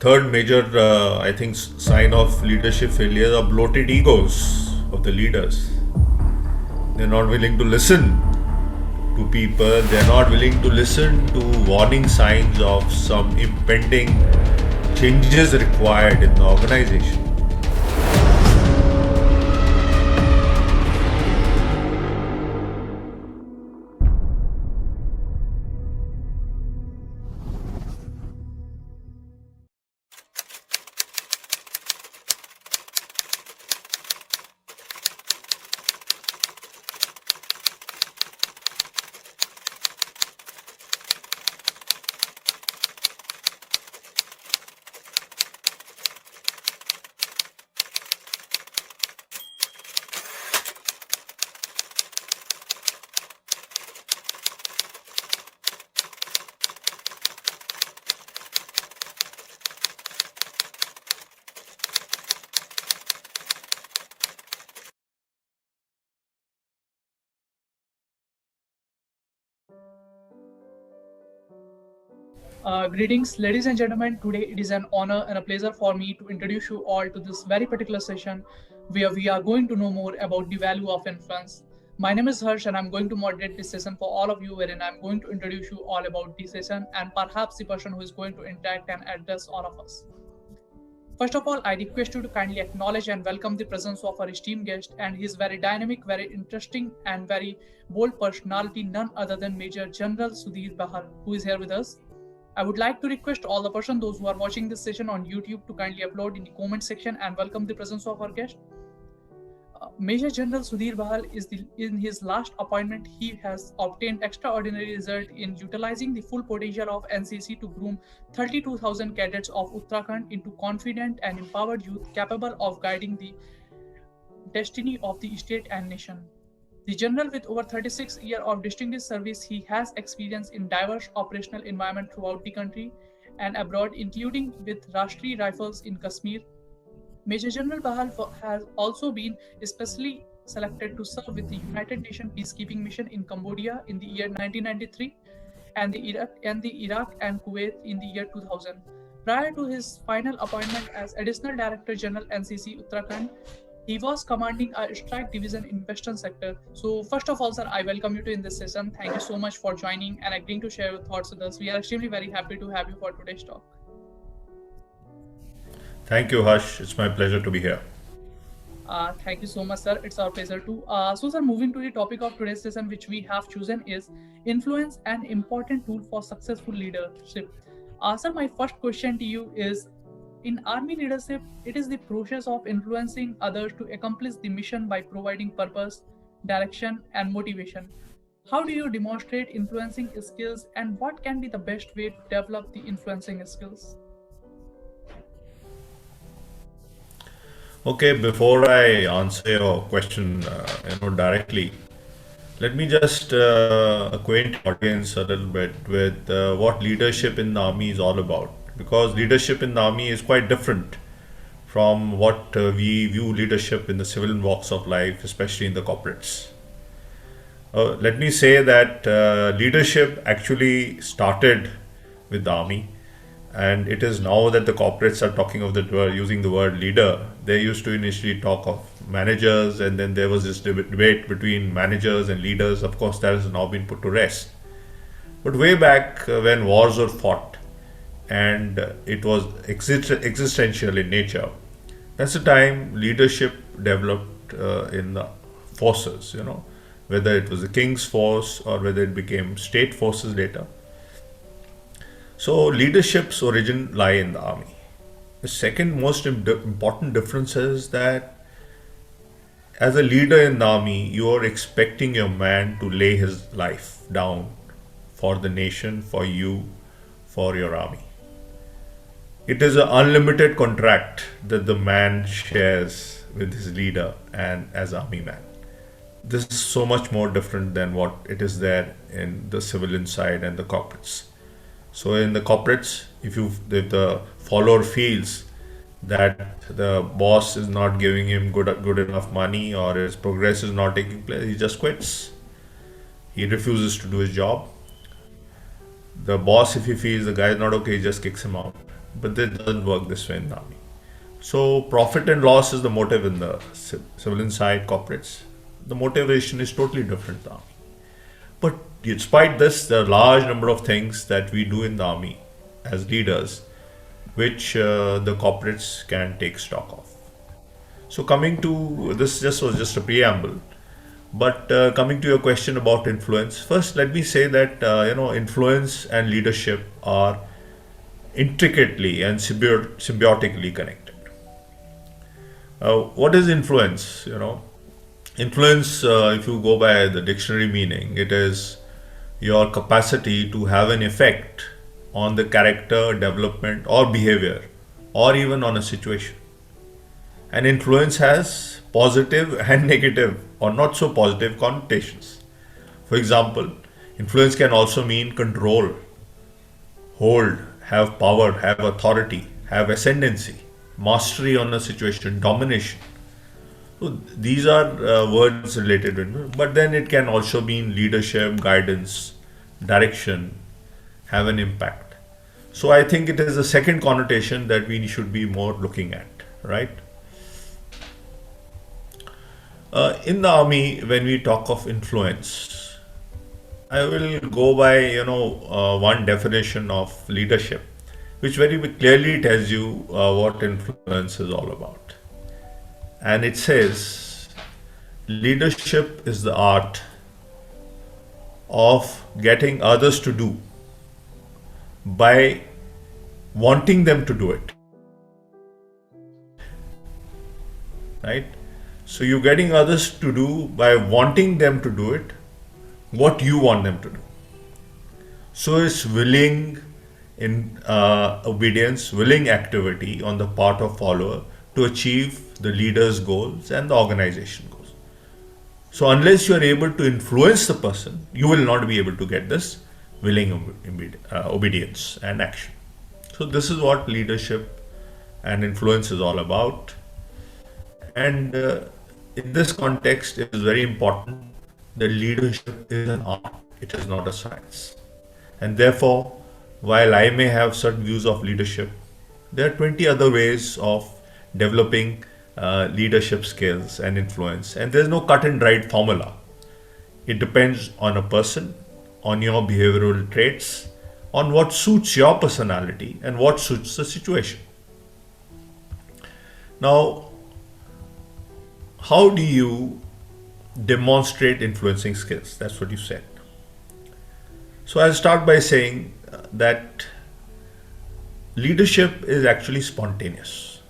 Third major, I think, sign of leadership failure are bloated egos of the leaders. They're not willing to listen to people, they're not willing to listen to warning signs of some impending changes required in the organization. Greetings, ladies and gentlemen. Today it is an honor and a pleasure for me to introduce you all to this very particular session where we are going to know more about the value of influence. My name is Harsh and I'm going to moderate this session for all of you, wherein I'm going to introduce you all about the session and perhaps the person who is going to interact and address all of us. First of all, I request you to kindly acknowledge and welcome the presence of our esteemed guest and his very dynamic, very interesting, and very bold personality, none other than Major General Sudhir Bahal, who is here with us. I would like to request all the person, those who are watching this session on YouTube, to kindly upload in the comment section and welcome the presence of our guest. Major General Sudhir Bahal in his last appointment, he has obtained extraordinary result in utilizing the full potential of NCC to groom 32,000 cadets of Uttarakhand into confident and empowered youth capable of guiding the destiny of the state and nation. The general, with over 36 years of distinguished service, he has experience in diverse operational environment throughout the country and abroad, including with Rashtriya Rifles in Kashmir. Major General Bahal has also been especially selected to serve with the United Nations peacekeeping mission in Cambodia in the year 1993 and the Iraq and Kuwait in the year 2000. Prior to his final appointment as Additional Director General NCC Uttarakhand, he was commanding a strike division in Western sector. So first of all, sir, I welcome you to in this session. Thank you so much for joining and agreeing to share your thoughts with us. We are extremely very happy to have you for today's talk. Thank you, Harsh. It's my pleasure to be here. Thank you so much, sir. It's our pleasure too. Sir, moving to the topic of today's session, which we have chosen is influence, an important tool for successful leadership. Sir, my first question to you is, in army leadership, it is the process of influencing others to accomplish the mission by providing purpose, direction, and motivation. How do you demonstrate influencing skills, and what can be the best way to develop the influencing skills? Okay, before I answer your question, directly, let me just acquaint audience a little bit with what leadership in the army is all about. Because leadership in the army is quite different from what we view leadership in the civilian walks of life, especially in the corporates. Let me say that leadership actually started with the army, and it is now that the corporates are talking of the word, using the word leader. They used to initially talk of managers, and then there was this debate between managers and leaders. Of course, that has now been put to rest. But way back when wars were fought and it was existential in nature, that's the time leadership developed in the forces, whether it was the king's force or whether it became state forces later. So leadership's origin lie in the army. The second most important difference is that as a leader in the army, you are expecting your man to lay his life down for the nation, for you, for your army. It is an unlimited contract that the man shares with his leader and as army man. This is so much more different than what it is there in the civilian side and the corporates. So in the corporates, if the follower feels that the boss is not giving him good enough money or his progress is not taking place, he just quits. He refuses to do his job. The boss, if he feels the guy is not okay, he just kicks him out. but it doesn't work this way in the army. So profit and loss is the motive in the civilian side, corporates. The motivation is totally different in the army. But despite this, there are a large number of things that we do in the army as leaders, which the corporates can take stock of. So coming to this, just was just a preamble. But coming to your question about influence, first let me say that influence and leadership are intricately and symbiotically connected. What is influence? Influence, if you go by the dictionary meaning, it is your capacity to have an effect on the character, development, or behavior, or even on a situation. And influence has positive and negative, or not so positive connotations. For example, influence can also mean control, hold, have power, have authority, have ascendancy, mastery on a situation, domination. So these are words related to it, but then it can also mean leadership, guidance, direction, have an impact. So I think it is the second connotation that we should be more looking at, right? In the army, when we talk of influence, I will go by one definition of leadership, which very clearly tells you what influence is all about. And it says, leadership is the art of getting others to do by wanting them to do it. Right? So you're getting others to do by wanting them to do it what you want them to do. So it's willing in obedience, willing activity on the part of follower to achieve the leader's goals and the organization goals. So unless you are able to influence the person, you will not be able to get this willing obedience and action. So this is what leadership and influence is all about. And in this context, it is very important that leadership is an art, it is not a science. And therefore, while I may have certain views of leadership, there are 20 other ways of developing leadership skills and influence. And there's no cut and dried formula. It depends on a person, on your behavioral traits, on what suits your personality and what suits the situation. Now, how do you demonstrate influencing skills? That's what you said. So I'll start by saying that leadership is actually spontaneous.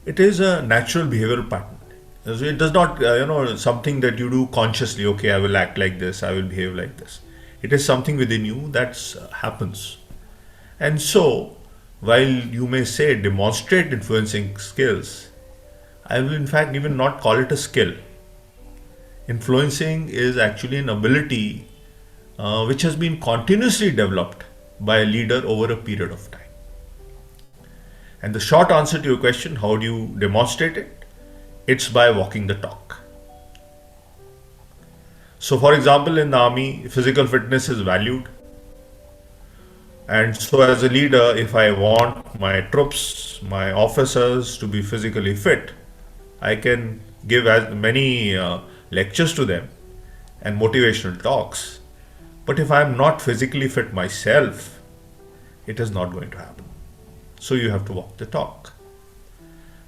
It is a natural behavioral pattern. So it does not, something that you do consciously. Okay, I will act like this. I will behave like this. It is something within you that happens. And so, while you may say demonstrate influencing skills, I will in fact even not call it a skill. Influencing is actually an ability which has been continuously developed by a leader over a period of time. And the short answer to your question, how do you demonstrate it? It's by walking the talk. So for example, in the army, physical fitness is valued. And so as a leader, if I want my troops, my officers to be physically fit, I can give as many lectures to them and motivational talks. But if I'm not physically fit myself, it is not going to happen. So you have to walk the talk.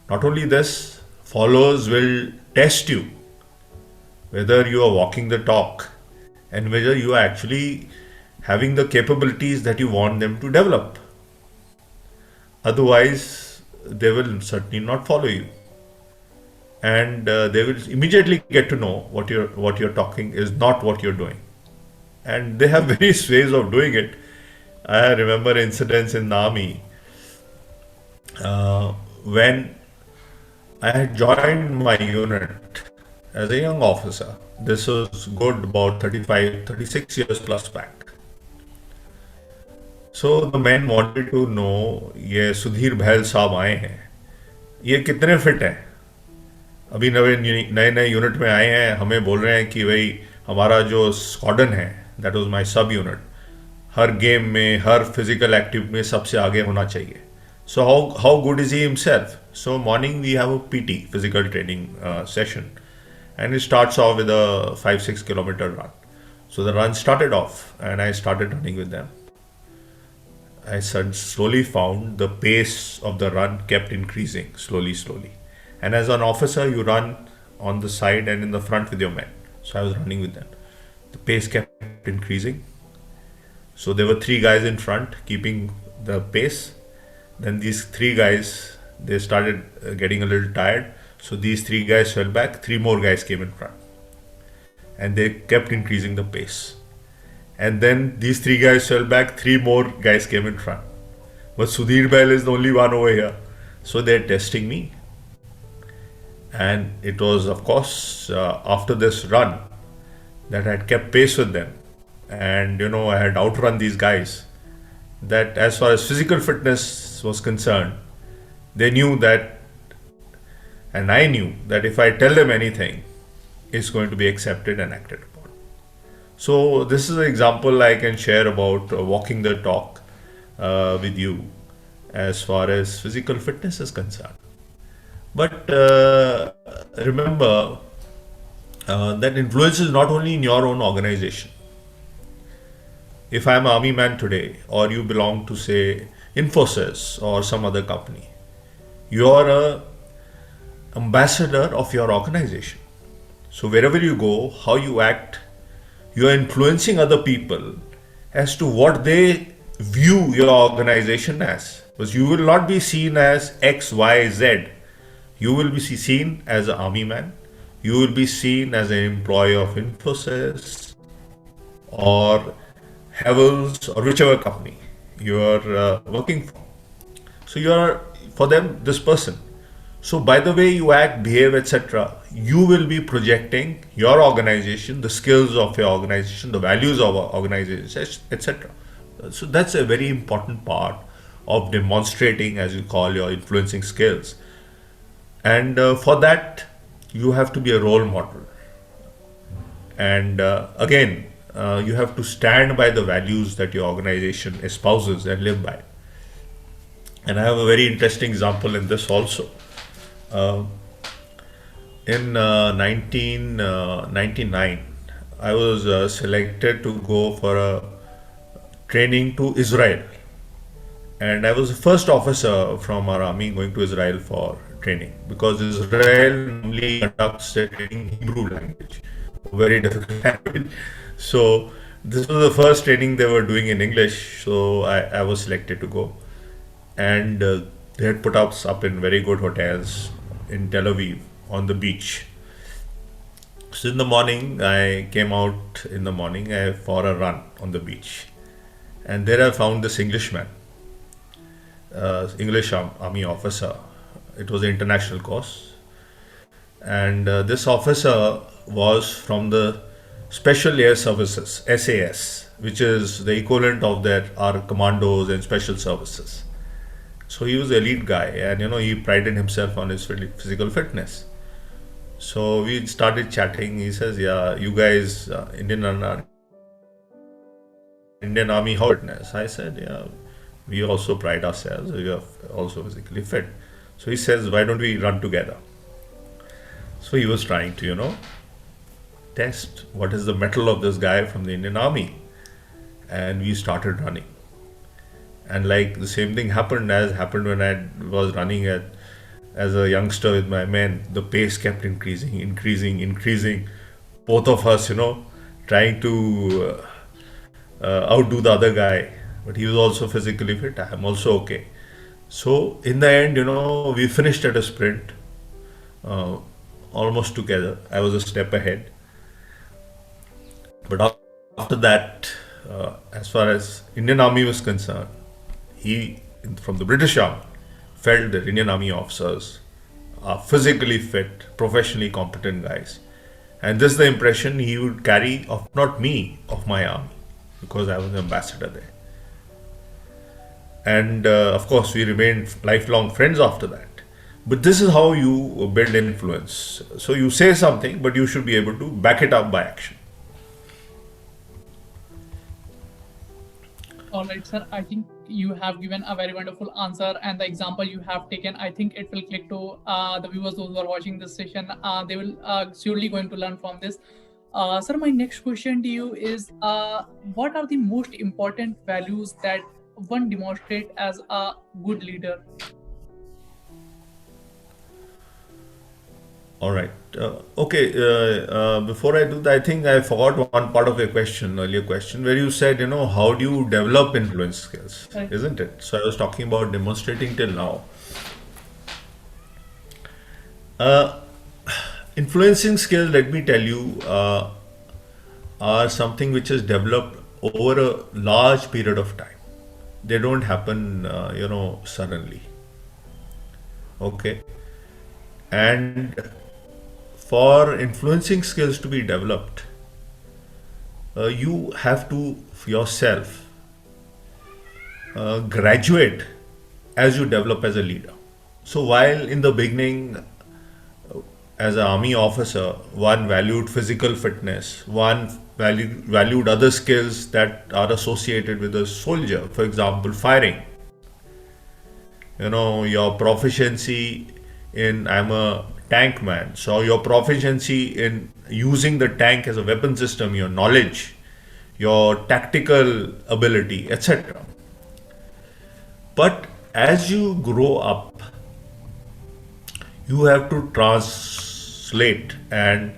Not only this, followers will test you whether you are walking the talk and whether you are actually having the capabilities that you want them to develop. Otherwise, they will certainly not follow you. And they will immediately get to know what you're talking is not what you're doing. And they have various ways of doing it. I remember incidents in the army when I had joined my unit as a young officer. This was good about 36 years plus back. So the men wanted to know, ये सुधीर बहल साहब आए हैं, ये कितने fit हैं? अभी नए unit में आए हैं, हमें बोल रहे हैं कि भाई हमारा जो स्क्वाड्रन है, दैट वाज माय सब यूनिट, हर गेम में, हर फिजिकल एक्टिविटी में सबसे आगे होना चाहिए. So how good is he himself? So morning we have a PT, physical training session, and it starts off with a 5-6 kilometer run. So the run started off, and I started running with them. Slowly found the pace of the run kept increasing slowly. And as an officer, you run on the side and in the front with your men. So I was running with them. The pace kept increasing. So there were three guys in front keeping the pace. Then these three guys, they started getting a little tired. So these three guys fell back. Three more guys came in front, and they kept increasing the pace. And then these three guys fell back. Three more guys came in front. But Sudhir Bail is the only one over here. So they're testing me. And it was, of course, after this run that I had kept pace with them. And, I had outrun these guys. That as far as physical fitness was concerned, they knew that, and I knew that if I tell them anything, it's going to be accepted and acted upon. So this is an example I can share about walking the talk with you as far as physical fitness is concerned. But remember that influence is not only in your own organization. If I'm an army man today, or you belong to, say, Infosys or some other company, you are a ambassador of your organization. So wherever you go, how you act, you are influencing other people as to what they view your organization as. Because you will not be seen as X, Y, Z. You will be seen as an army man. You will be seen as an employee of Infosys or Havells or whichever company you are working for. So you are, for them, this person. So by the way you act, behave, etc., you will be projecting your organization, the skills of your organization, the values of our organization, etc. So that's a very important part of demonstrating, as you call, your influencing skills. And for that, you have to be a role model. And again, you have to stand by the values that your organization espouses and live by. And I have a very interesting example in this also. In 1999, I was selected to go for a training to Israel. And I was the first officer from our army going to Israel for training, because Israel normally conducts their training in Hebrew language, very difficult language. So this was the first training they were doing in English. So I was selected to go, and they had put us up in very good hotels in Tel Aviv on the beach. So in the morning, I came out in the morning for a run on the beach, and there I found this Englishman, English army officer. It was an international course, and this officer was from the Special Air Services, SAS, which is the equivalent of our commandos and special services. So he was an elite guy, and he prided himself on his physical fitness. So we started chatting. He says, "Yeah, you guys, Indian Army, how fitness?" I said, "Yeah, we also pride ourselves. We are also physically fit." So he says, "Why don't we run together?" So he was trying to, test what is the mettle of this guy from the Indian Army, and we started running. And like the same thing happened when I was running as a youngster with my men. The pace kept increasing. Both of us, trying to outdo the other guy, but he was also physically fit. I'm also okay. So in the end, we finished at a sprint, almost together. I was a step ahead. But after that, as far as Indian Army was concerned, he, from the British Army, felt that Indian Army officers are physically fit, professionally competent guys. And this is the impression he would carry of not me, of my army, because I was an ambassador there. And of course, we remained lifelong friends after that. But this is how you build influence. So you say something, but you should be able to back it up by action. All right, sir. I think you have given a very wonderful answer, and the example you have taken, I think it will click to the viewers, those who are watching this session. They will surely going to learn from this. Sir, my next question to you is, what are the most important values that one demonstrate as a good leader? All right. Okay. Before I do that, I think I forgot one part of your question, earlier question, where you said, how do you develop influence skills, Right. isn't it? So I was talking about demonstrating till now. Uh, Influencing skills, let me tell you, are something which is developed over a large period of time. They don't happen, suddenly. Okay. And for influencing skills to be developed, you have to yourself graduate as you develop as a leader. So while in the beginning, as an army officer, one valued physical fitness, one valued other skills that are associated with a soldier, for example, firing. Your proficiency in, I'm a tank man, so your proficiency in using the tank as a weapon system, your knowledge, your tactical ability, etc. But as you grow up, you have to translate and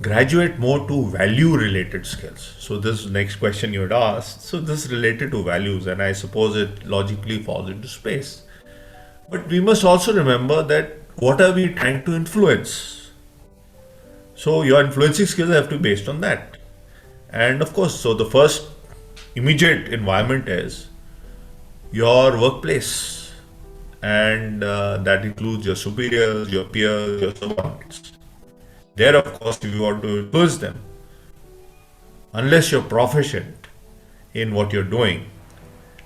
graduate more to value related skills. So this next question you had asked, so this is related to values, and I suppose it logically falls into space. But we must also remember that what are we trying to influence? So your influencing skills have to be based on that. And of course, so the first immediate environment is your workplace, and that includes your superiors, your peers, your subordinates. There, of course, if you want to influence them, unless you're proficient in what you're doing,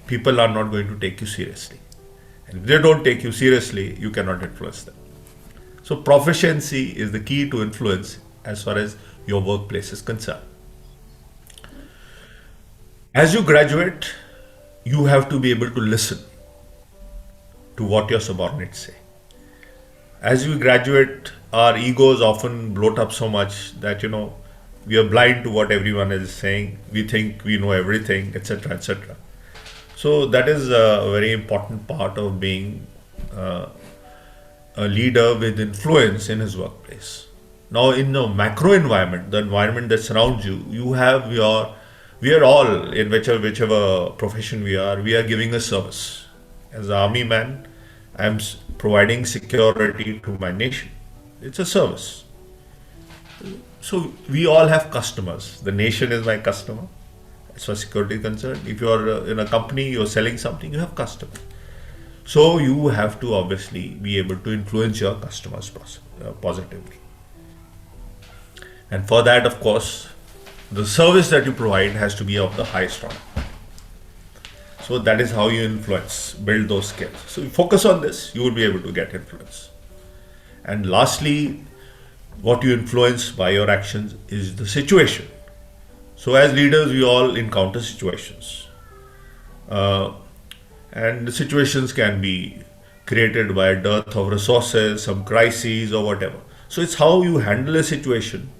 people are not going to take you seriously. And if they don't take you seriously, you cannot influence them. So, proficiency is the key to influence as far as your workplace is concerned. As you graduate, you have to be able to listen to what your subordinates say. As we graduate, our egos often bloat up so much that we are blind to what everyone is saying. We think we know everything, etc., etc. So that is a very important part of being a leader with influence in his workplace. Now, in the macro environment, the environment that surrounds you, we are all in whichever profession we are giving a service. As an army man, I am providing security to my nation. It's a service. So we all have customers. The nation is my customer as far as security is concerned. If you are in a company, you're selling something, you have customers. So you have to obviously be able to influence your customers positively. And for that, of course, the service that you provide has to be of the highest order. So that is how you influence, build those skills. So you focus on this, you will be able to get influence. And lastly, what you influence by your actions is the situation. So as leaders, we all encounter situations. And the situations can be created by a dearth of resources, some crises or whatever. So it's how you handle a situation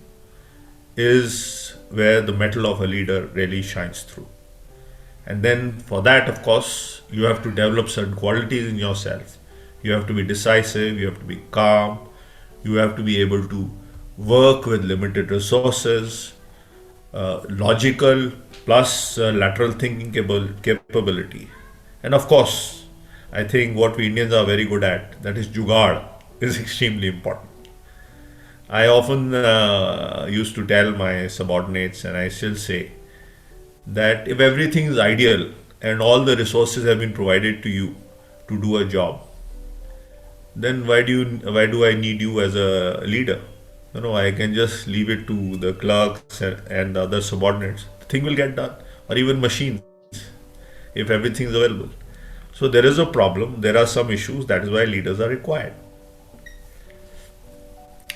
is where the mettle of a leader really shines through. And then for that, of course, you have to develop certain qualities in yourself. You have to be decisive, you have to be calm, you have to be able to work with limited resources, logical plus lateral thinking capability. And of course, I think what we Indians are very good at, that is jugaad, is extremely important. I often used to tell my subordinates, and I still say, that if everything is ideal and all the resources have been provided to you to do a job, then why do I need you as a leader? I can just leave it to the clerks and the other subordinates. The thing will get done, or even machines, if everything is available. So there is a problem. There are some issues. That is why leaders are required.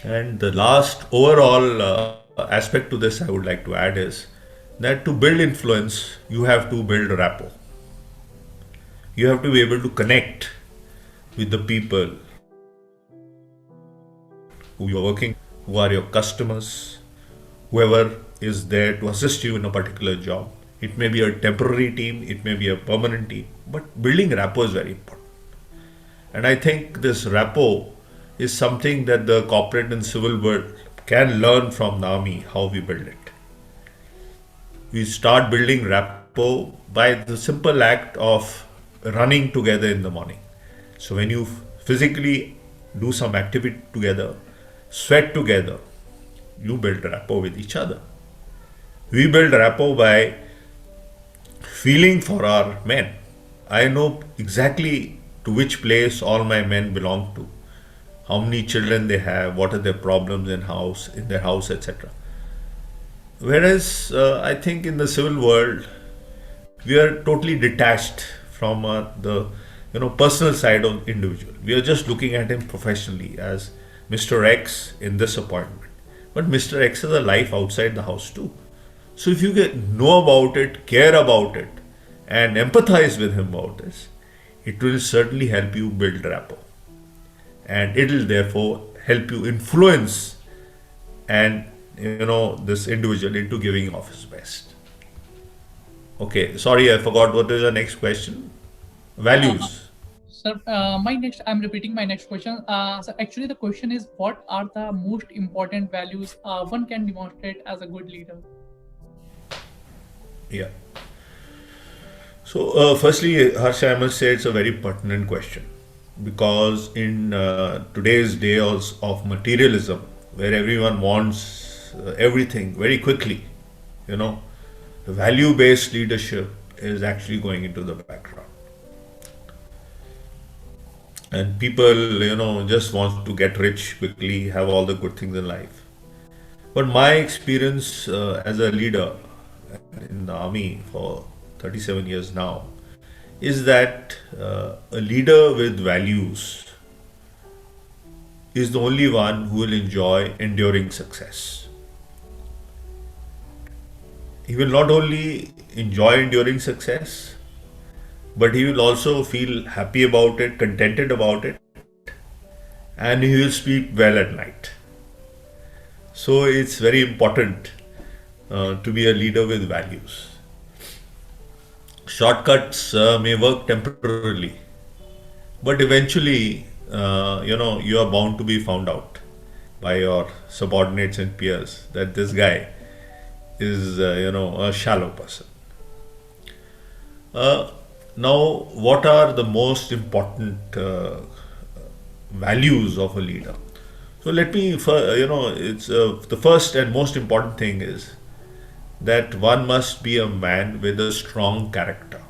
And the last overall aspect to this I would like to add is that to build influence, you have to build rapport. You have to be able to connect with the people who you're working, who are your customers, whoever is there to assist you in a particular job. It may be a temporary team, it may be a permanent team, but building rapport is very important. And I think this rapport is something that the corporate and civil world can learn from the army how we build it. We start building rapport by the simple act of running together in the morning. So when you physically do some activity together, sweat together, you build rapport with each other. We build rapport by feeling for our men. I know exactly to which place all my men belong to, how many children they have, what are their problems in their house, etc. Whereas I think in the civil world, we are totally detached from the personal side of individual. We are just looking at him professionally as Mr. X in this appointment. But Mr. X has a life outside the house too. So if you know about it, care about it, and empathize with him about this, it will certainly help you build rapport. And it will therefore help you influence and this individual into giving of his best. Okay, sorry, I forgot what is the next question. Values. Sir, I'm repeating my next question. So actually, the question is, what are the most important values one can demonstrate as a good leader? Yeah. So, firstly, Harsha, I must say it's a very pertinent question because in today's days of materialism, where everyone wants everything very quickly, the value-based leadership is actually going into the background. And people, just want to get rich quickly, have all the good things in life. But my experience as a leader in the army for 37 years now is that a leader with values is the only one who will enjoy enduring success. He will not only enjoy enduring success, but he will also feel happy about it, contented about it, and he will sleep well at night. So it's very important to be a leader with values. Shortcuts may work temporarily, but eventually, you are bound to be found out by your subordinates and peers that this guy is, a shallow person. Now, what are the most important values of a leader? So let me, it's the first and most important thing is that one must be a man with a strong character.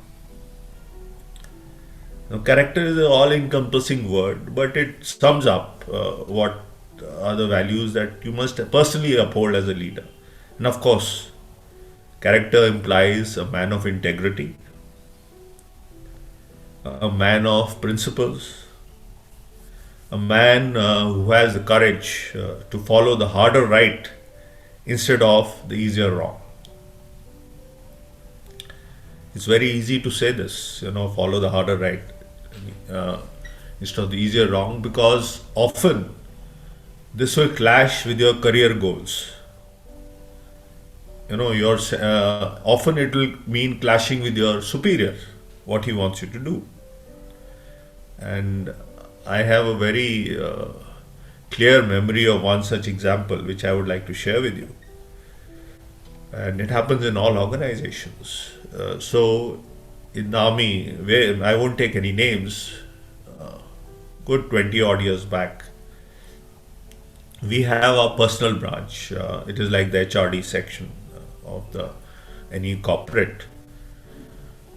Now, character is an all-encompassing word, but it sums up what are the values that you must personally uphold as a leader. And of course, character implies a man of integrity, a man of principles, a man who has the courage to follow the harder right instead of the easier wrong. It's very easy to say this, follow the harder right instead of the easier wrong, because often this will clash with your career goals. Your often it will mean clashing with your superior, what he wants you to do. And I have a very clear memory of one such example which I would like to share with you. And it happens in all organizations. So in the army, where I won't take any names, good 20 odd years back, we have a personal branch. It is like the HRD section of the any corporate,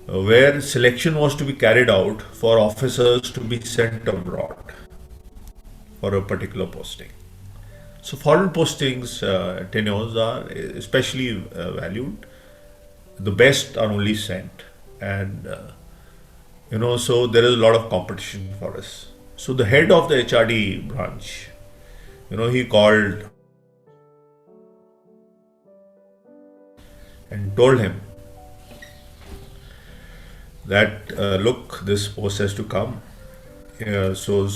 where selection was to be carried out for officers to be sent abroad for a particular posting. So foreign postings tenures are especially valued. The best are only sent, and so there is a lot of competition for us. So the head of the HRD branch, he called and told him that look, this post has to come. So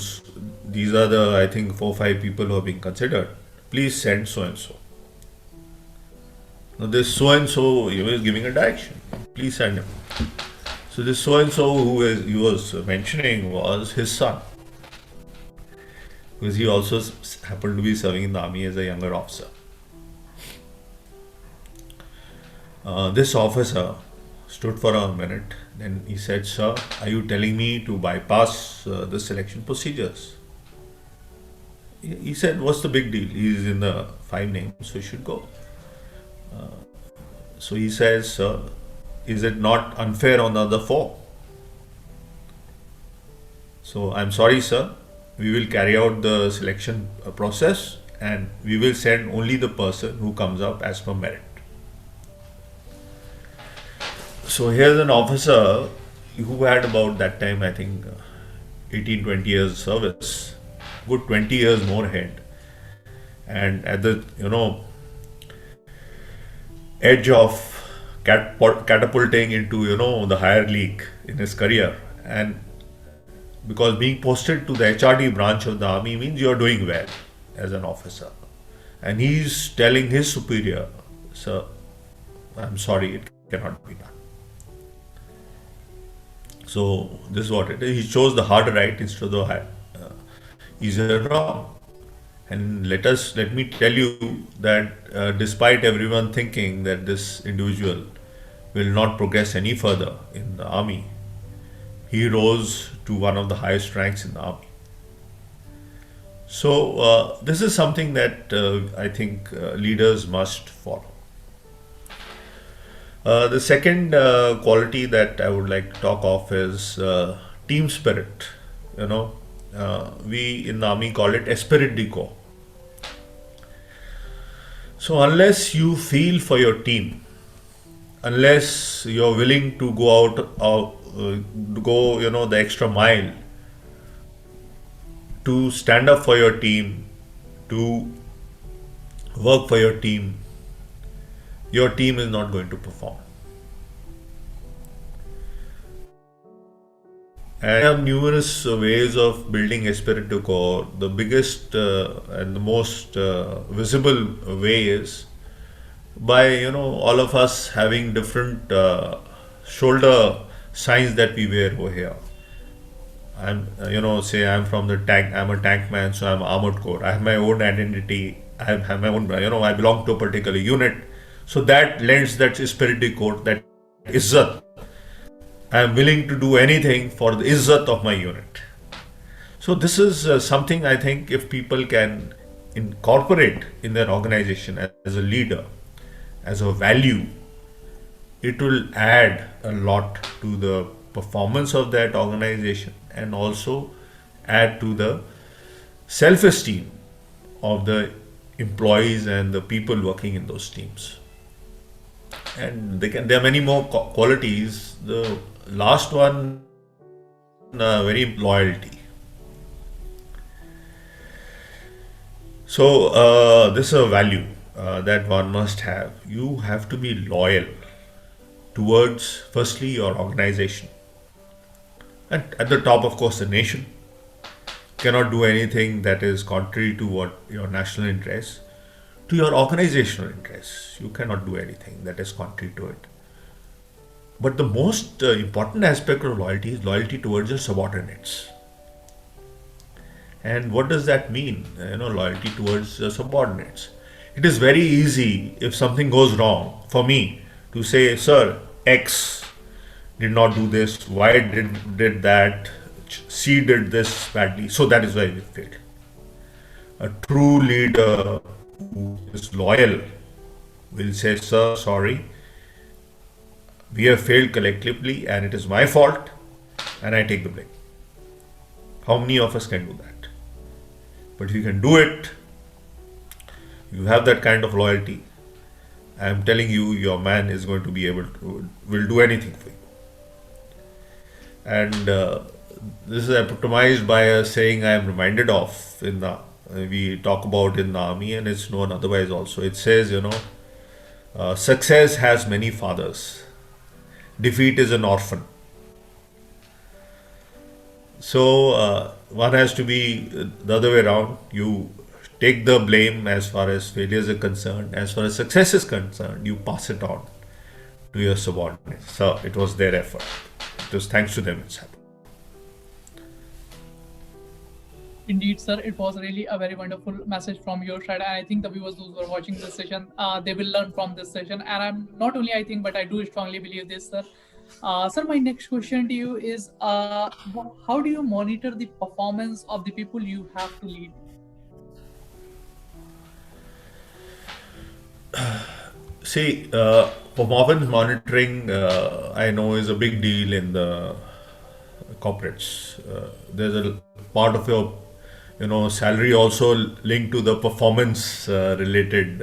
these are the, I think, 4 5 people who are being considered. Please send so and so. Now this so and so, he was giving a direction. Please send him. So this so and so he was mentioning was his son, because he also happened to be serving in the army as a younger officer. This officer stood for a minute. Then he said, "Sir, are you telling me to bypass the selection procedures?" He said, "What's the big deal? He's in the 5 names, so he should go." So he says, "Sir, is it not unfair on the other 4? So I'm sorry, sir. We will carry out the selection process and we will send only the person who comes up as per merit." So here's an officer who had about that time, I think, 18 20 years service, good 20 years more ahead, and at the edge of catapulting into the higher league in his career. And because being posted to the HRD branch of the army means you're doing well as an officer, and he's telling his superior, "Sir, I'm sorry, it cannot be done." So this is what it is. He chose the hard right instead of the easier wrong. And let me tell you that despite everyone thinking that this individual will not progress any further in the army, he rose to one of the highest ranks in the army. So this is something that I think leaders must follow. The second quality that I would like to talk of is team spirit. We in the army call it esprit de corps. So unless you feel for your team, unless you're willing to go the extra mile to stand up for your team, to work for your team is not going to perform. And there are numerous ways of building esprit de corps. The biggest and the most visible way is by all of us having different shoulder signs that we wear over here. I'm say I'm from the tank. I'm a tank man, so I'm armored corps. I have my own identity. I have my own. I belong to a particular unit. So that lends that esprit de corps, that izzat. I am willing to do anything for the izzat of my unit. So this is something I think if people can incorporate in their organization as a leader, as a value, it will add a lot to the performance of that organization and also add to the self-esteem of the employees and the people working in those teams. And there are many more qualities. The last one, very loyalty. So this is a value that one must have. You have to be loyal towards, firstly, your organization, and at the top, of course, the nation. Cannot do anything that is contrary to what your national interests. To your organizational interests, you cannot do anything that is contrary to it. But the most important aspect of loyalty is loyalty towards your subordinates. And what does that mean? Loyalty towards subordinates. It is very easy if something goes wrong for me to say, "Sir, X did not do this, Y did that, C did this badly, so that is why we failed." A true leader who is loyal will say, "Sir, sorry, we have failed collectively and it is my fault and I take the blame." How many of us can do that? But if you can do it, you have that kind of loyalty, I am telling you, your man is going to be will do anything for you. And this is epitomized by a saying I am reminded of we talk about in the army, and it's known otherwise also. It says, success has many fathers. Defeat is an orphan. So one has to be the other way around. You take the blame as far as failures are concerned. As far as success is concerned, you pass it on to your subordinates. So it was their effort. It was thanks to them it's happened. Indeed, sir, it was really a very wonderful message from your side. And I think the viewers, those who are watching this session, they will learn from this session. And I'm not only I think, but I do strongly believe this, sir. Sir, my next question to you is, how do you monitor the performance of the people you have to lead? See, performance monitoring, I know, is a big deal in the corporates. There's a part of your, salary also linked to the performance related,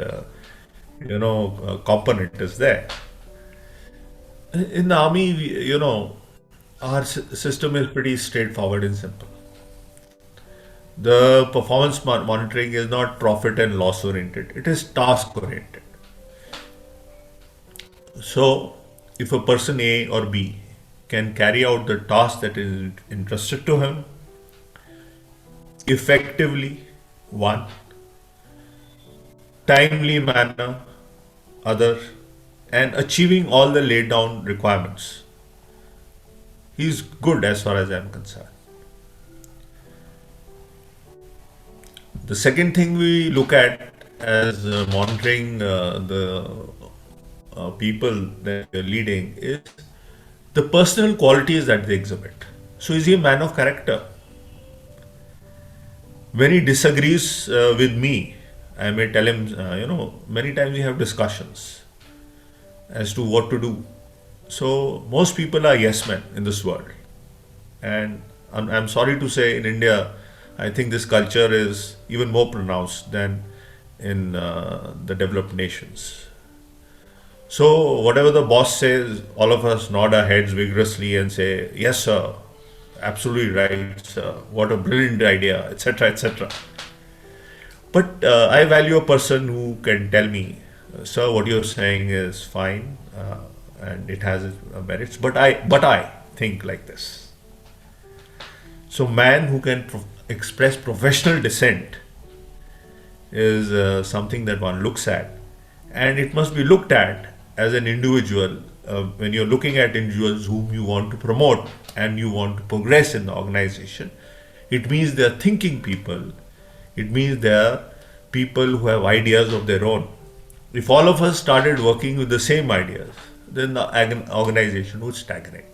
component is there. In the army, our system is pretty straightforward and simple. The performance monitoring is not profit and loss oriented; it is task oriented. So, if a person A or B can carry out the task that is entrusted to him effectively, one, timely manner, other, and achieving all the laid down requirements, he's good as far as I'm concerned. The second thing we look at as monitoring the people that you're leading is the personal qualities that they exhibit. So, is he a man of character? When he disagrees with me, I may tell him, many times we have discussions as to what to do. So, most people are yes men in this world. And I'm sorry to say, in India, I think this culture is even more pronounced than in the developed nations. So, whatever the boss says, all of us nod our heads vigorously and say, yes, sir, absolutely right, sir, what a brilliant idea, etc., etc. But I value a person who can tell me, sir, what you're saying is fine and it has its merits, but I think like this. So, man who can express professional dissent is something that one looks at, and it must be looked at as an individual. When you're looking at individuals whom you want to promote and you want to progress in the organization, it means they're thinking people, it means they're people who have ideas of their own. If all of us started working with the same ideas, then the organization would stagnate.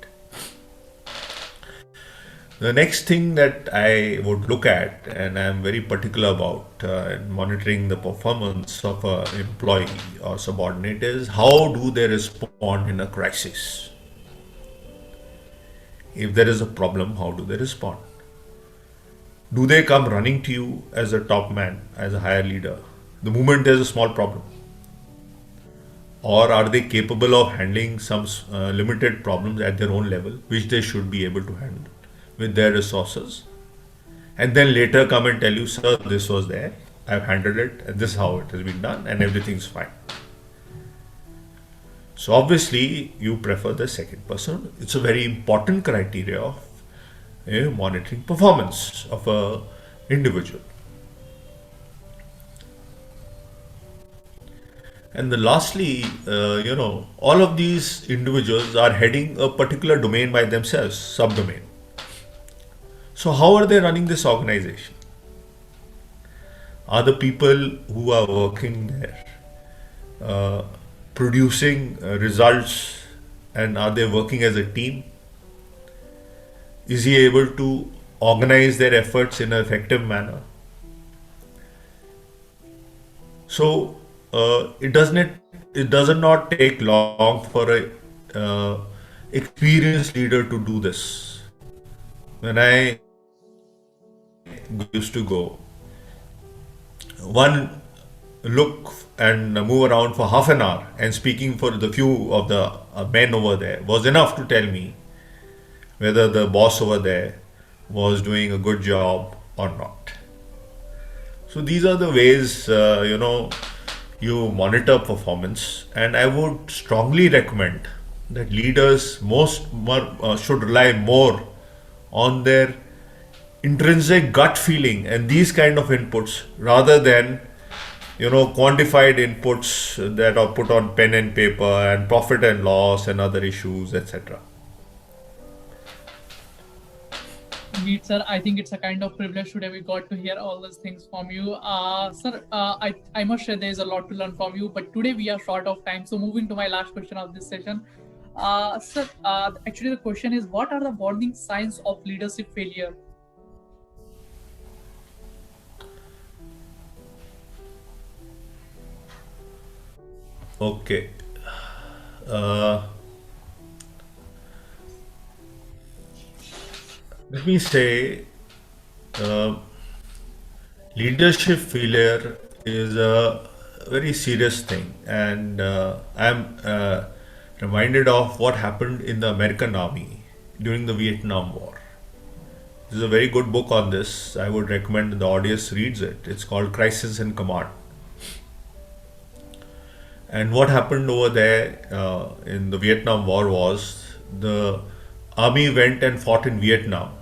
The next thing that I would look at, and I'm very particular about in monitoring the performance of an employee or subordinate, is how do they respond in a crisis? If there is a problem, how do they respond? Do they come running to you as a top man, as a higher leader, the moment there's a small problem? Or are they capable of handling some limited problems at their own level, which they should be able to handle with their resources, and then later come and tell you, sir, this was there, I've handled it, and this is how it has been done, and everything's fine. So obviously, you prefer the second person. It's a very important criteria of monitoring performance of a individual. And the lastly, all of these individuals are heading a particular domain by themselves, subdomain. So, how are they running this organization? Are the people who are working there producing results, and are they working as a team? Is he able to organize their efforts in an effective manner? So, it does not take long for a experienced leader to do this. When I used to go, one look and move around for half an hour and speaking for the few of the men over there was enough to tell me whether the boss over there was doing a good job or not. So these are the ways you monitor performance, and I would strongly recommend that leaders should rely more on their intrinsic gut feeling and these kind of inputs rather than quantified inputs that are put on pen and paper and profit and loss and other issues, etc. Indeed, sir. I think it's a kind of privilege today we got to hear all these things from you. Sir, I must say there's a lot to learn from you, but today we are short of time. So moving to my last question of this session. Sir, actually the question is, what are the warning signs of leadership failure? Okay. Uh, Let me say, uh, leadership failure is a very serious thing, and I'm reminded of what happened in the American Army during the Vietnam War. This is a very good book on this. I would recommend the audience reads it. It's called Crisis in Command. And what happened over there in the Vietnam War was the army went and fought in Vietnam,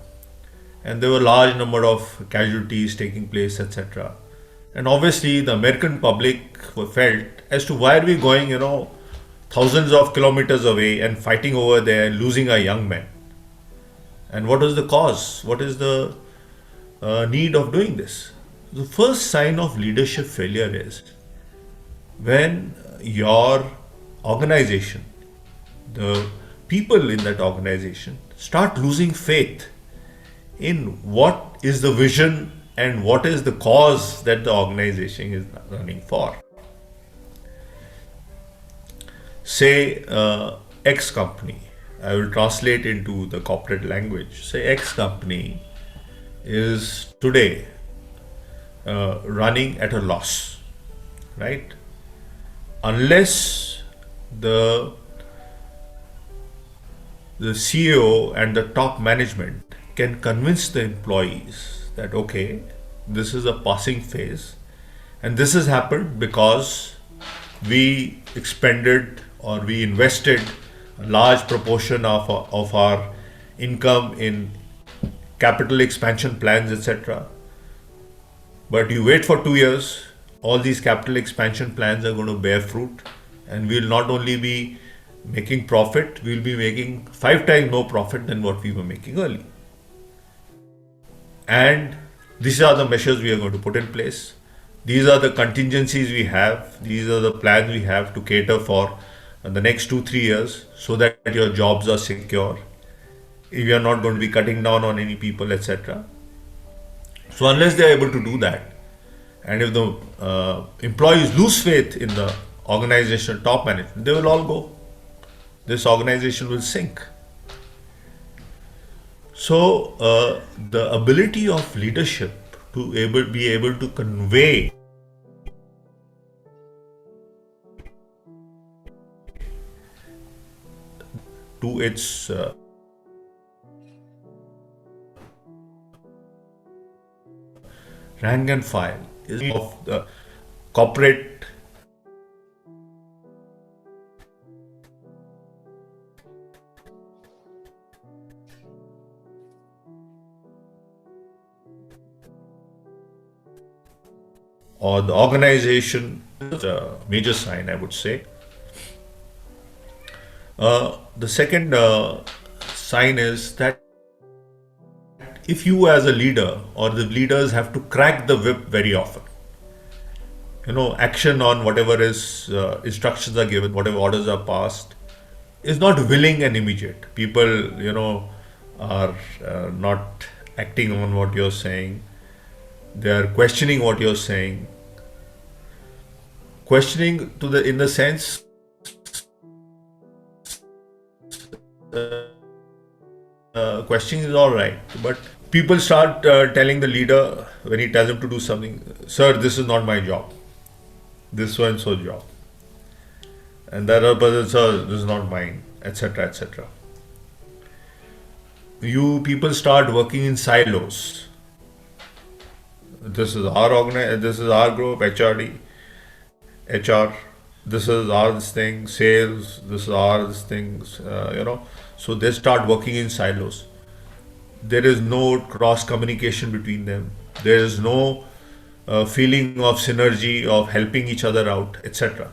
and there were large number of casualties taking place, etc. And obviously, the American public felt as to why are we going, thousands of kilometers away and fighting over there, losing our young men, and what is the cause? What is the need of doing this? The first sign of leadership failure is when your organization, the people in that organization, start losing faith in what is the vision and what is the cause that the organization is running for. Say X company, I will translate into the corporate language. Say X company is today running at a loss, right? Unless the CEO and the top management can convince the employees that okay, this is a passing phase, and this has happened because we expended or we invested a large proportion of our income in capital expansion plans, etc. But you wait for 2 years, all these capital expansion plans are going to bear fruit, and we'll not only be making profit, we'll be making 5 times more profit than what we were making early. And these are the measures we are going to put in place. These are the contingencies we have. These are the plans we have to cater for the next 2-3 years so that your jobs are secure. We are not going to be cutting down on any people, etc. So unless they are able to do that, and if the employees lose faith in the organization top management, they will all go. This organization will sink. So the ability of leadership to be able to convey to its rank and file is of the corporate or the organization is a major sign, I would say. The second sign is that if you as a leader or the leaders have to crack the whip very often, action on whatever is instructions are given, whatever orders are passed, is not willing and immediate. People, are not acting on what you're saying. They are questioning what you're saying. Questioning in the sense questioning is all right, but people start telling the leader when he tells them to do something, sir, this is not my job, this so and so job, and that other person, sir, this is not mine, etc., etc. You people start working in silos. This is our this is our group, HR, this is our this thing, sales, this is our this things, so they start working in silos. there is no cross communication between them, there is no feeling of synergy, of helping each other out, etc.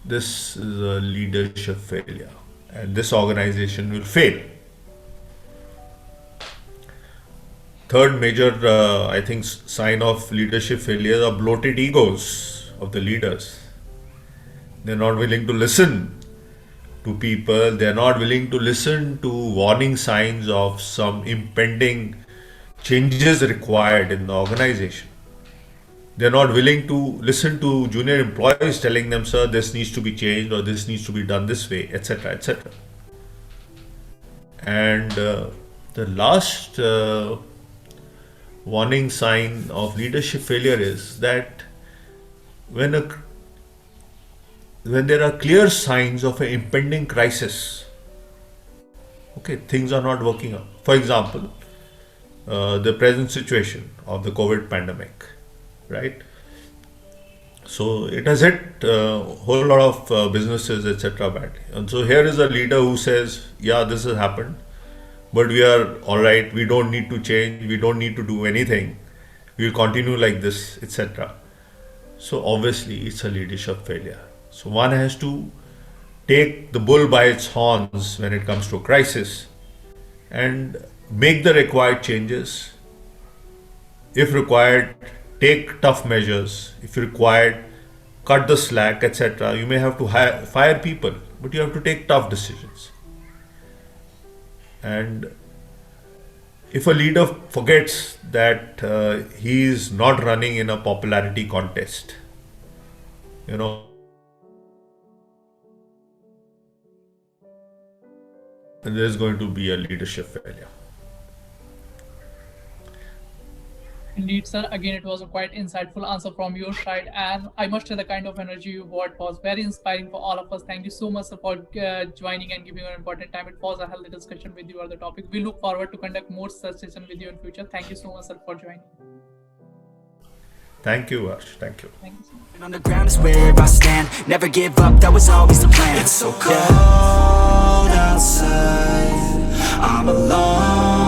This is a leadership failure, and this organization will fail. Third major, I think, sign of leadership failure are bloated egos of the leaders. They're not willing to listen to people, they're not willing to listen to warning signs of some impending changes required in the organization. They're not willing to listen to junior employees telling them, sir, this needs to be changed or this needs to be done this way, etc. etc. And the last warning sign of leadership failure is that when there are clear signs of an impending crisis, okay, things are not working out. For example, the present situation of the COVID pandemic, right? So it has hit a whole lot of businesses, etc. badly. And so here is a leader who says, yeah, this has happened, but we are all right, we don't need to change, we don't need to do anything, we'll continue like this, etc. So obviously it's a leadership failure. So one has to take the bull by its horns when it comes to a crisis and make the required changes. If required, take tough measures. If required, cut the slack, etc. You may have to fire people, but you have to take tough decisions. And if a leader forgets that he is not running in a popularity contest, there's going to be a leadership failure. Indeed, sir. Again, it was a quite insightful answer from your side, and I must say the kind of energy you brought was very inspiring for all of us. Thank you so much, sir, for joining and giving an important time. It was a healthy discussion with you on the topic. We look forward to conduct more such sessions with you in future. Thank you so much, sir, for joining. Thank you, Harsh. Thank you. Thank you so much. On the ground is where I stand. Never give up, that was always the plan. It's so cold outside, I'm alone